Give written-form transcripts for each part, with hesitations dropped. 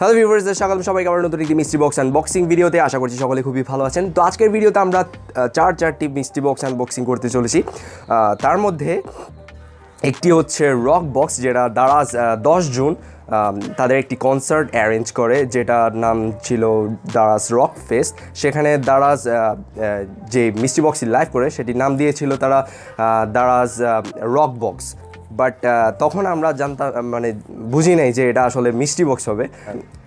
Hello viewers, স্বাগতম সবাইকে আবার নতুন একটি মিস্ট্রি বক্স আনবক্সিং ভিডিওতে। আশা করছি সকলে খুবই ভালো আছেন। তো আজকের ভিডিওতে আমরা চারটি মিস্ট্রি বক্স আনবক্সিং করতে চলেছি। তার মধ্যে একটি হচ্ছে রক বক্স, যেটা দারাজ 10 জুন তাদের একটি কনসার্ট অ্যারেঞ্জ করে, যেটার নাম ছিল দারাজ রক ফেস্ট। সেখানে দারাজ যে মিস্ট্রি বক্সটি লাইভ করে সেটির নাম দিয়েছিল তারা দারাজ রক বক্স। বাট তখন আমরা জানতাম, মানে বুঝি নাই যে এটা আসলে মিস্ট্রি বক্স হবে।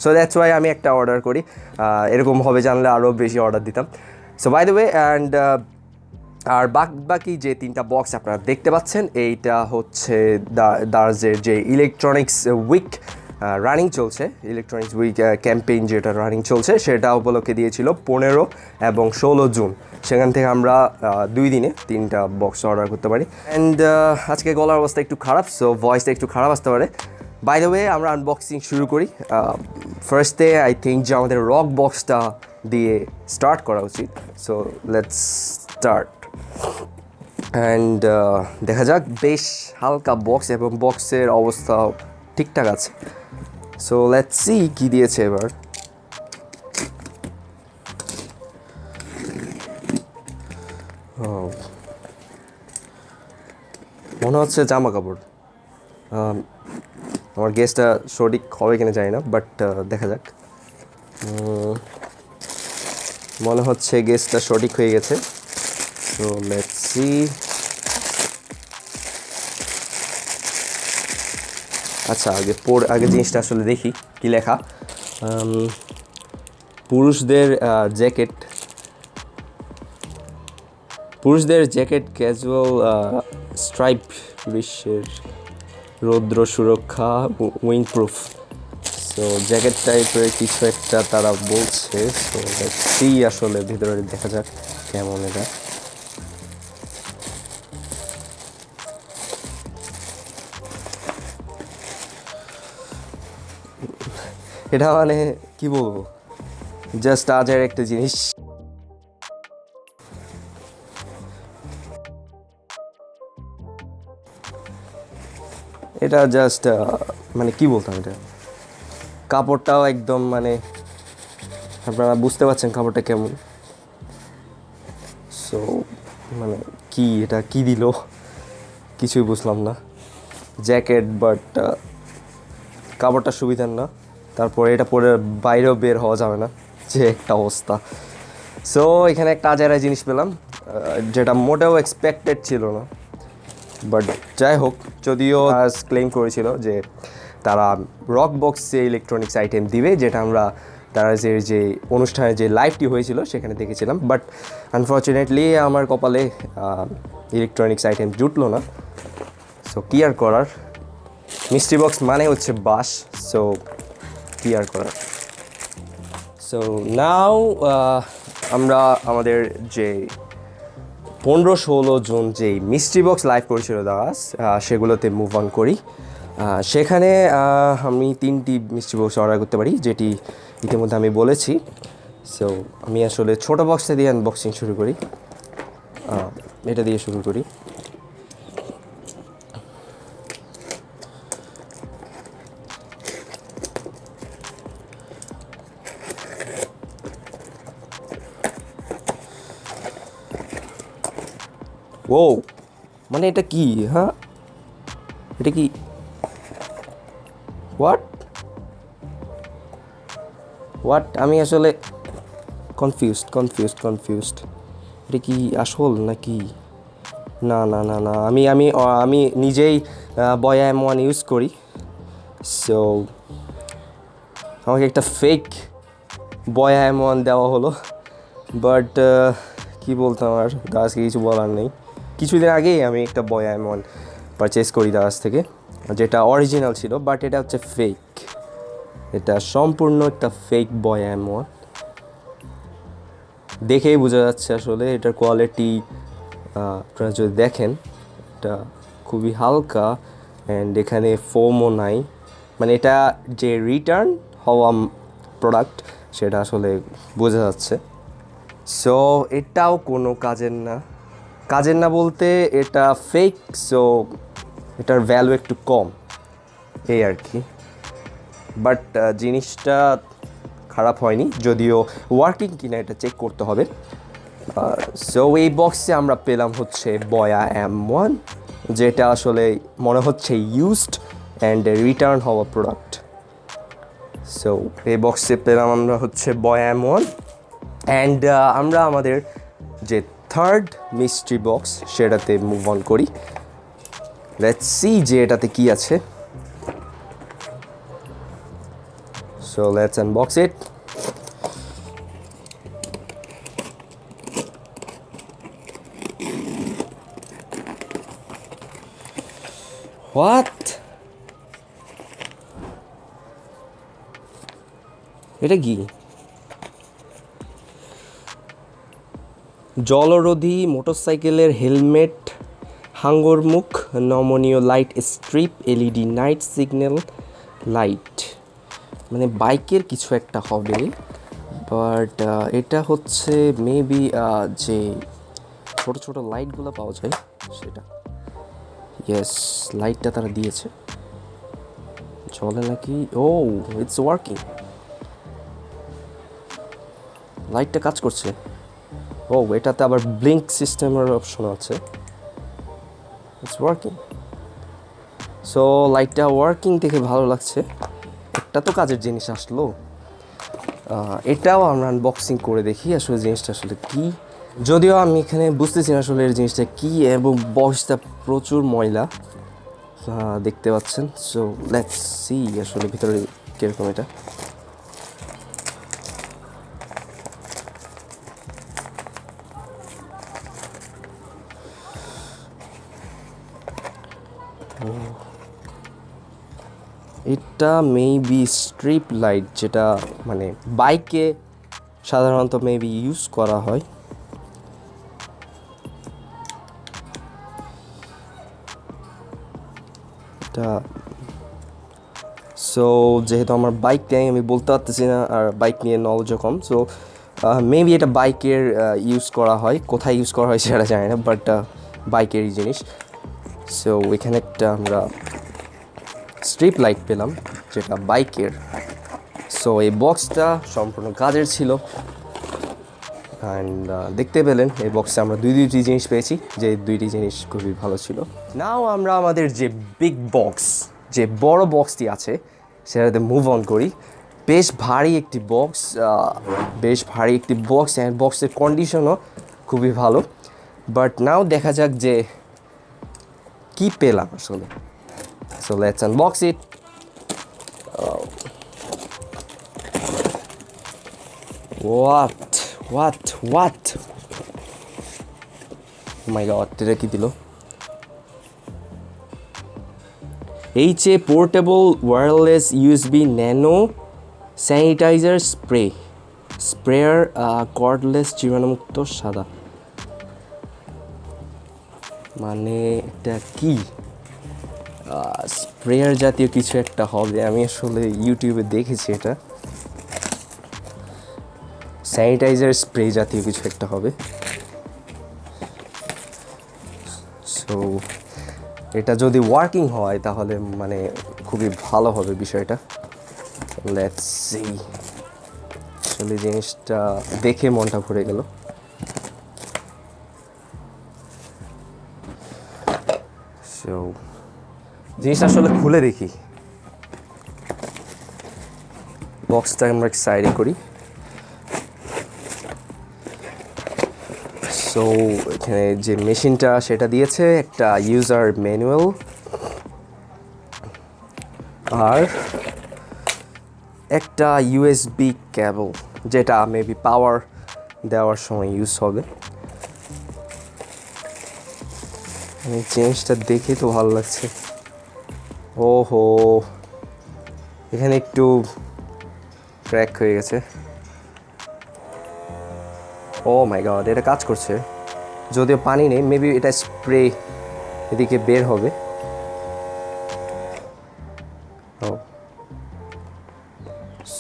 সো দ্যাটস ওয়াই আমি একটা অর্ডার করি। এরকম হবে জানলে আরও বেশি অর্ডার দিতাম। So by the way, and আর বাকি যে তিনটা বক্স আপনারা দেখতে পাচ্ছেন, এইটা হচ্ছে দারাজের যে ইলেকট্রনিক্স উইক রানিং চলছে, ইলেকট্রনিক্স উইক ক্যাম্পেইন যেটা রানিং চলছে, সেটা উপলক্ষে দিয়েছিল 15 এবং 16 জুন। সেখান থেকে আমরা 2 দিনে 3টা বক্স অর্ডার করতে পারি। অ্যান্ড আজকে গলার অবস্থা একটু খারাপ, সো ভয়েসটা একটু খারাপ আসতে পারে। বাই দ্য ওয়ে, আমরা আনবক্সিং শুরু করি। ফার্স্টে আই থিঙ্ক যে আমাদের রক বক্সটা দিয়ে স্টার্ট করা উচিত। So let's start. অ্যান্ড দেখা যাক, বেশ হালকা বক্স এবং বক্সের অবস্থা ঠিকঠাক আছে। সো লেটস সি কী দিয়েছে এবার। মনে হচ্ছে জামা কাপড়। আমার গেসটা সঠিক হবে কিনা জানি না, বাট দেখা যাক। মনে হচ্ছে গেসটা সঠিক হয়ে গেছে। So let's see. আচ্ছা, আগে জিনিসটা আসলে দেখি কি লেখা। পুরুষদের জ্যাকেট ক্যাজুয়াল স্ট্রাইপ, বিশ্বের রৌদ্র সুরক্ষা, উইন্ড প্রুফ। সো জ্যাকেট টাইপের কিছু একটা তারা বলছে। সো লেটস সি, আসলে ভিতরে দেখা যাক কেমন এটা। এটা মানে কি বলবো, জাস্ট আজের একটা জিনিস। এটা জাস্ট মানে কি বলতাম, এটা কাপড়টাও একদম, মানে আপনারা বুঝতে পারছেন কাপড়টা কেমন। সো মানে কি এটা কি দিল কিছুই বুঝলাম না। জ্যাকেট, বাট কাপড়টা সুবিধার না। তারপরে এটা পরে বাইরেও বের হওয়া যাবে না, যে একটা অবস্থা। সো এখানে একটা আজারা জিনিস পেলাম, যেটা মোটেও এক্সপেক্টেড ছিল না। বাট যাই হোক, যদিও আজ ক্লেম করেছিল যে তারা রক বক্সে ইলেকট্রনিক্স আইটেম দিবে, যেটা আমরা দারাজের যে অনুষ্ঠানে যে লাইভটি হয়েছিল সেখানে দেখেছিলাম। বাট আনফর্চুনেটলি আমার কপালে ইলেকট্রনিক্স আইটেম জুটলো না। সো কি আর করার, মিস্ট্রি বক্স মানে হচ্ছে বাস। সো কি আর করার। সো নাও আমরা আমাদের যে 15-16 জুন যেই মিস্ট্রি বক্স লাইভ করেছিল দারাজ, সেগুলোতে মুভ অন করি। সেখানে আমি 3টি মিস্ট্রি বক্স অর্ডার করতে পারি, যেটি ইতিমধ্যে আমি বলেছি। সো আমি আসলে ছোটো বক্সটা দিয়ে আনবক্সিং শুরু করি। এটা দিয়ে শুরু করি। ও মানে এটা কি? হ্যাঁ, এটা কি? হোয়াট আমি আসলে কনফিউজড। এটা কি আসল নাকি? না না না না, আমি নিজেই বয়া M1 ইউজ করি। সো আমাকে একটা ফেক বয়া M1 দেওয়া হলো। বাট কি বলতাম, আর দারাজকে কিছু বলার নেই। কিছুদিন আগেই আমি একটা বয়া M1 পারচেস করি দারাজ থেকে, যেটা অরিজিনাল ছিল, বাট এটা হচ্ছে ফেক। এটা সম্পূর্ণ একটা ফেক বয়া M1। দেখেই বোঝা যাচ্ছে আসলে এটার কোয়ালিটি। আপনারা যদি দেখেন, এটা খুবই হালকা, অ্যান্ড এখানে ফোমও নাই। মানে এটা যে রিটার্ন হওয়া প্রোডাক্ট, সেটা আসলে বোঝা যাচ্ছে। সো এটাও কোনো কাজের না বলতে এটা ফেক। সো এটার ভ্যালু একটু কম, এই আর কি। বাট জিনিসটা খারাপ হয়নি, যদিও ওয়ার্কিং কিনা এটা চেক করতে হবে। সো এই বক্সে আমরা পেলাম হচ্ছে বয়া M1, যেটা আসলে মনে হচ্ছে ইউজড অ্যান্ড রিটার্ন হওয়া প্রোডাক্ট। সো এই বক্সে পেলাম আমরা হচ্ছে বয়া M1 অ্যান্ড আমরা আমাদের যে থার্ড মিস্ট্রি বক্স সেটাতে মুভ অন করি। লেটস সি যে এটাতে কি আছে। So let's unbox it. What? এটা কি? জলরোধী মোটরসাইকেলের হেলমেট, হাঙ্গরমুখ, নমনীয় light strip, LED night signal light, মানে বাইকের কিছু একটা হবে। বাট এটা হচ্ছে মেবি যে ছোট ছোট লাইটগুলো পাওয়া যায় সেটা। ইয়েস, লাইটটা তারা দিয়েছে, চলে নাকি? ও, ইটস ওয়ার্কিং, লাইটটা কাজ করছে। ও, এটাতে আবার ব্লিঙ্ক সিস্টেমের অপশন আছে। It's working. সো লাইটটা ওয়ার্কিং দেখে ভালো লাগছে, একটা তো কাজের জিনিস আসলো। এটাও আমরা আনবক্সিং করে দেখি আসলে জিনিসটা আসলে কী। যদিও আমি এখানে বুঝতেছি না আসলে এর জিনিসটা কী, এবং বক্সটা প্রচুর ময়লা দেখতে পাচ্ছেন। সো লেটস সি আসলে ভিতরে কীরকম এটা। এটা মেবি স্ট্রিপ লাইট, যেটা মানে বাইকে সাধারণত মেবি ইউজ করা হয়। এটা সো যেহেতু আমার বাইক নেই আমি বলতে পারতেছি না, আর বাইক নিয়ে নলেজও কম। সো মেবি এটা বাইকের ইউজ করা হয়, কোথায় ইউজ করা হয় সেটা জানি না, বাট বাইকেরই জিনিস। সো এখানে একটা আমরা স্ট্রিপ লাইট পেলাম যেটা বাইকের। সো এই বক্সটা সম্পূর্ণ কাজের ছিল, অ্যান্ড দেখতে পেলেন এই বক্সে আমরা দুইটি জিনিস পেয়েছি, যে দুইটি জিনিস খুবই ভালো ছিল। নাও আমরা আমাদের যে বিগ বক্স, যে বড় বক্সটি আছে সেটাতে মুভ অন করি। বেশ ভারী একটি বক্স, অ্যান্ড বক্সের কন্ডিশনও খুবই ভালো। বাট নাও দেখা যাক যে কি পেলাম আসলে। So let's unbox it. What? Oh my god, এটা কি দিল? HA portable wireless USB nano sanitizer sprayer, cordless, জীবাণুমুক্ত, সাদা। মানে এটা কি? স্প্রেয়ার জাতীয় কিছু একটা হবে, আমি আসলে ইউটিউবে দেখেছি এটা। স্যানিটাইজার স্প্রে জাতীয় কিছু একটা হবে। সো এটা যদি ওয়ার্কিং হয় তাহলে মানে খুবই ভালো হবে বিষয়টা। Let's see. আসলে জিনিসটা দেখে মনটা ভরে গেল। সো জিনিসটা আসলে খুলে দেখি। বক্সটা আমরা সাইডে করি। সো এখানে যে মেশিনটা সেটা দিয়েছে একটা ইউজার ম্যানুয়াল, আর একটা ইউএসবি কেবল, যেটা মেবি পাওয়ার দেওয়ার সময় ইউজ হবে। জিনিসটা দেখে তো ভালো লাগছে। ওহো, এখানে একটু ক্র্যাক হয়ে গেছে। ও মাই গড, এটা কাজ করছে, যদিও পানি নেই। মেবি এটা স্প্রে এদিকে বের হবে। ও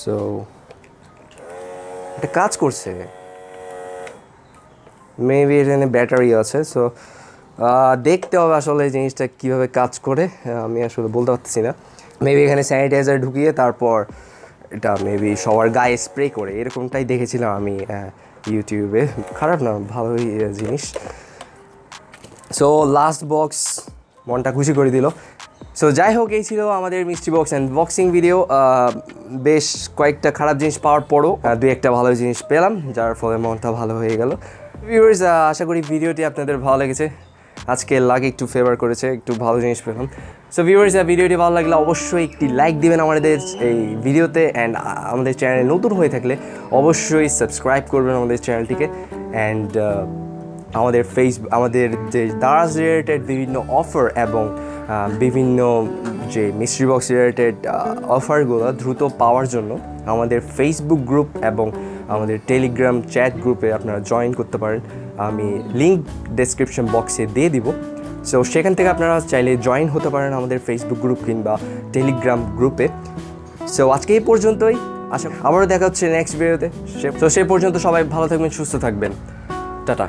সো এটা কাজ করছে, মেবি এখানে ব্যাটারি আছে। সো দেখতে হবে আসলে এই জিনিসটা কীভাবে কাজ করে, আমি আসলে বলতে পারতেছি না। মেবি এখানে স্যানিটাইজার ঢুকিয়ে তারপর এটা মেবি সবার গায়ে স্প্রে করে, এরকমটাই দেখেছিলাম আমি ইউটিউবে। খারাপ না, ভালোই জিনিস। সো লাস্ট বক্স মনটা খুশি করে দিল। সো যাই হোক, এই ছিল আমাদের মিষ্টি বক্স আনবক্সিং ভিডিও। বেশ কয়েকটা খারাপ জিনিস পাওয়ার পরও দুই একটা ভালো জিনিস পেলাম, যার ফলে মনটা ভালো হয়ে গেল। ভিউয়ার্স, আশা করি ভিডিওটি আপনাদের ভালো লেগেছে। আজকে লাগে একটু ফেভার করেছে, একটু ভালো জিনিস পেলাম। সো ভিউয়ার্স, ভিডিওটি ভালো লাগলে অবশ্যই একটি লাইক দিবেন আমাদের এই ভিডিওতে, অ্যান্ড আমাদের চ্যানেলে নতুন হয়ে থাকলে অবশ্যই সাবস্ক্রাইব করবেন আমাদের চ্যানেলটিকে। অ্যান্ড আমাদের যে দারাজ রিলেটেড বিভিন্ন অফার এবং বিভিন্ন যে মিস্ট্রি বক্স রিলেটেড অফারগুলো দ্রুত পাওয়ার জন্য আমাদের ফেসবুক গ্রুপ এবং আমাদের টেলিগ্রাম চ্যাট গ্রুপে আপনারা জয়েন করতে পারেন। আমি লিঙ্ক ডেসক্রিপশন বক্সে দিয়ে দিব। সো সেখান থেকে আপনারা চাইলে জয়েন হতে পারেন আমাদের ফেসবুক গ্রুপ কিংবা টেলিগ্রাম গ্রুপে। সো আজকে এই পর্যন্তই, আবারও দেখা হচ্ছে নেক্সট ভিডিওতে। সে পর্যন্ত সবাই ভালো থাকবেন, সুস্থ থাকবেন। টাটা।